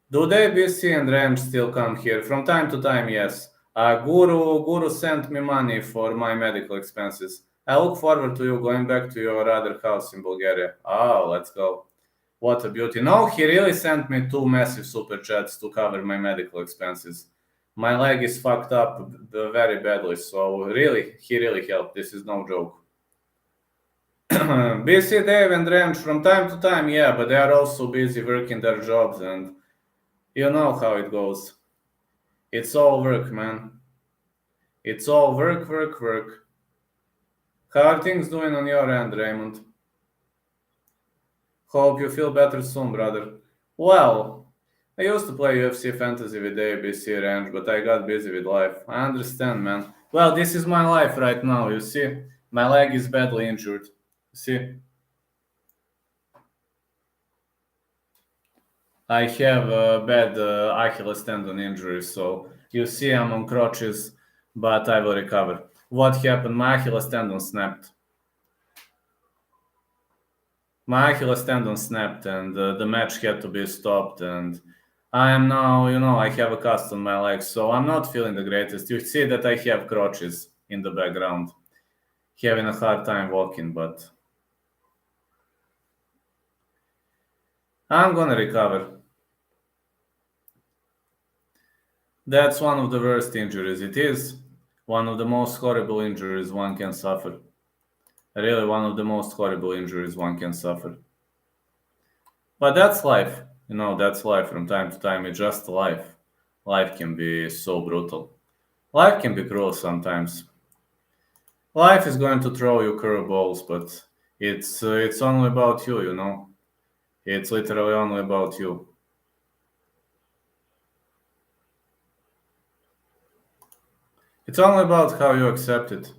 Do they BC and Range still come here? From time to time, yes. Guru sent me money for my medical expenses. I look forward to you going back to your other house in Bulgaria. Let's go. What a beauty. No, he really sent me 2 massive super chats to cover my medical expenses. My leg is fucked up very badly, so really, he really helped. This is no joke. BC, Dave, and Ranch from time to time, yeah, but they are also busy working their jobs, and you know how it goes. It's all work, man. It's all work, work, work. How are things doing on your end, Raymond? Hope you feel better soon, brother. Well, I used to play UFC Fantasy with ABC Range, but I got busy with life. I understand, man. Well, this is my life right now, you see? My leg is badly injured. See? I have a bad Achilles tendon injury, so you see I'm on crutches, but I will recover. What happened? My Achilles tendon snapped. My Achilles tendon snapped, and the match had to be stopped. And I am now, I have a cast on my leg, so I'm not feeling the greatest. You see that I have crutches in the background, having a hard time walking, but I'm gonna recover. That's one of the worst injuries. It is one of the most horrible injuries one can suffer. Really, one of the most horrible injuries one can suffer. But that's life. That's life from time to time. It's just life. Life can be so brutal. Life can be cruel sometimes. Life is going to throw you curveballs, but it's only about you. It's literally only about you. It's only about how you accept it.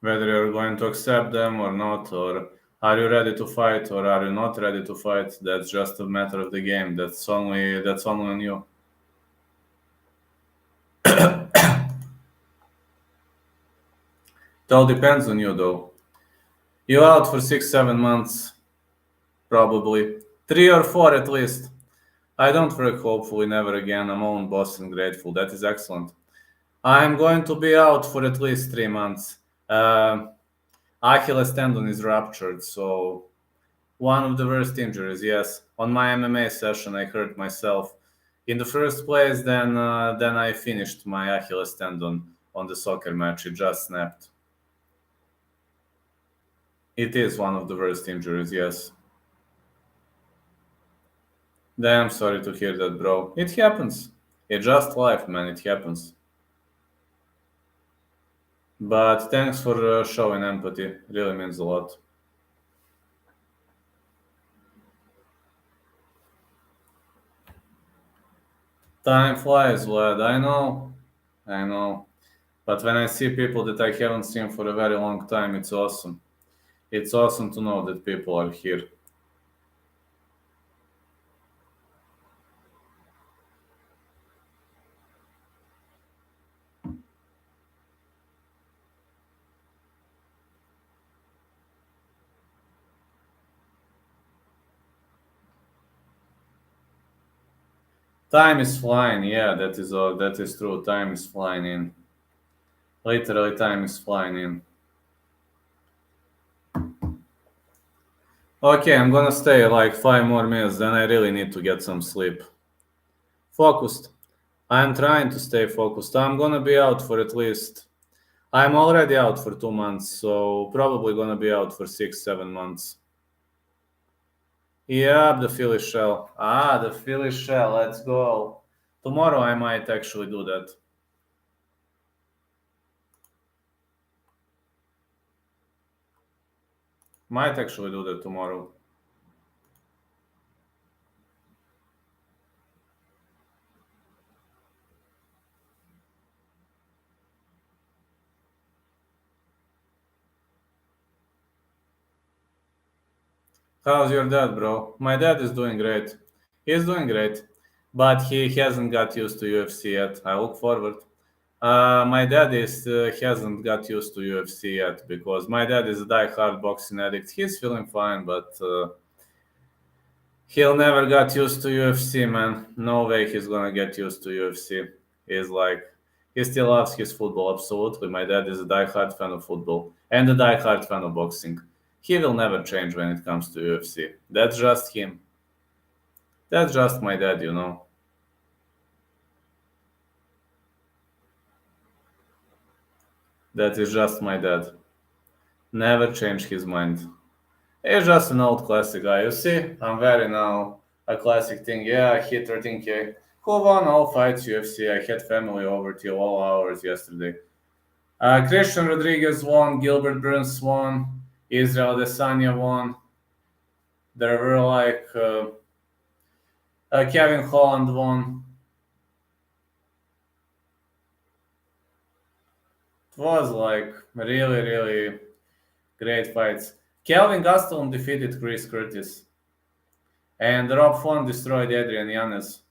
Whether you're going to accept them or not, or are you ready to fight or are you not ready to fight, that's just a matter of the game. That's only on you. It all depends on you though. You out for 6, 7 months, probably. 3 or 4 at least. I don't work hopefully never again. I'm own boss and grateful. That is excellent. I'm going to be out for at least 3 months. Achilles tendon is ruptured, so one of the worst injuries, yes. On my MMA session, I hurt myself in the first place. Then I finished my Achilles tendon on the soccer match. It just snapped. It is one of the worst injuries, yes. Damn sorry to hear that, bro. It happens. It's just life, man. It happens. But thanks for showing empathy. Really means a lot. Time flies, lad. I know. I know. But when I see people that I haven't seen for a very long time, it's awesome. It's awesome to know that people are here. Time is flying. Yeah, that is true. Time is flying in. Literally, time is flying in. Okay, I'm gonna stay like 5 more minutes. Then I really need to get some sleep. Focused. I'm trying to stay focused. I'm gonna be out for at least. I'm already out for 2 months, so probably gonna be out for 6, 7 months. Yeah, the Philly shell. The Philly shell. Let's go. Tomorrow I might actually do that. Might actually do that tomorrow. How's your dad, bro? My dad is doing great. He's doing great, but he hasn't got used to UFC yet. I look forward. My dad is hasn't got used to UFC yet because my dad is a die-hard boxing addict. He's feeling fine, but he'll never got used to UFC, man. No way he's gonna get used to UFC. He's like, he still loves his football, absolutely. My dad is a die-hard fan of football and a die-hard fan of boxing. He will never change when it comes to UFC. That's just him. That's just my dad. That is just my dad. Never change his mind. He's just an old classic guy. You see, I'm wearing now a classic thing. Yeah, I hit 13K. Who won all fights UFC? I had family over till all hours yesterday. Christian Rodriguez won, Gilbert Burns won, Israel Adesanya won. There were Kevin Holland won. It was really, really great fights. Kelvin Gastelum defeated Chris Curtis. And Rob Font destroyed Adrian Yanez.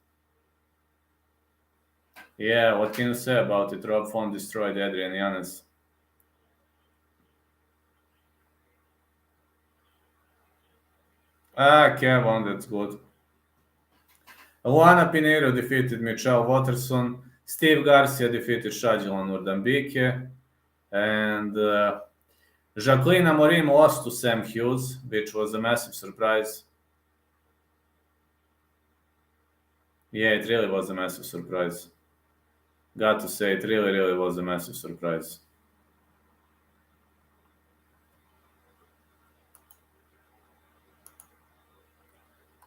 Yeah, what can you say about it? Rob Font destroyed Adrian Yanez. Kev won, that's good. Luana Pinheiro defeated Michelle Watterson. Steve Garcia defeated Shajilan Urdambike. And Jacqueline Amorim lost to Sam Hughes, which was a massive surprise. Yeah, it really was a massive surprise. Got to say, it really, really was a massive surprise.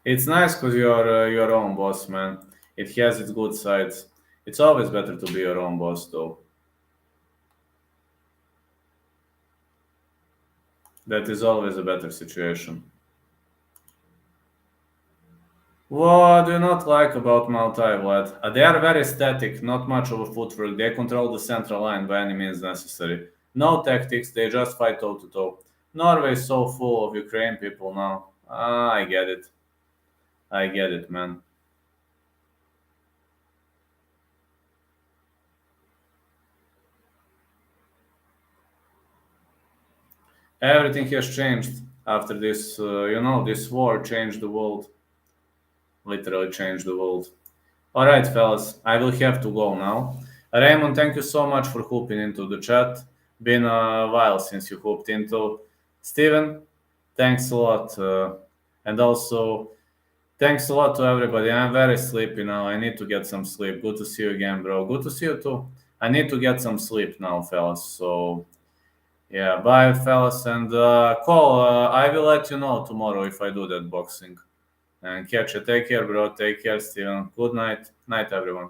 It's nice because you're your own boss, man. It has its good sides. It's always better to be your own boss, though. That is always a better situation. What do you not like about Maltai, Vlad? They are very static, not much of a footwork. They control the central line by any means necessary. No tactics, they just fight toe to toe. Norway is so full of Ukraine people now. I get it. I get it, man. Everything has changed after this. This war changed the world. Literally changed the world. All right, fellas, I will have to go now. Raymond, thank you so much for hooping into the chat. Been a while since you hooped into. Steven, thanks a lot. And also, thanks a lot to everybody. I'm very sleepy now. I need to get some sleep. Good to see you again, bro. Good to see you too. I need to get some sleep now, fellas. So, yeah, bye, fellas. And Cole, I will let you know tomorrow if I do that boxing. And catch you. Take care, bro. Take care, Steven. Good night. Night, everyone.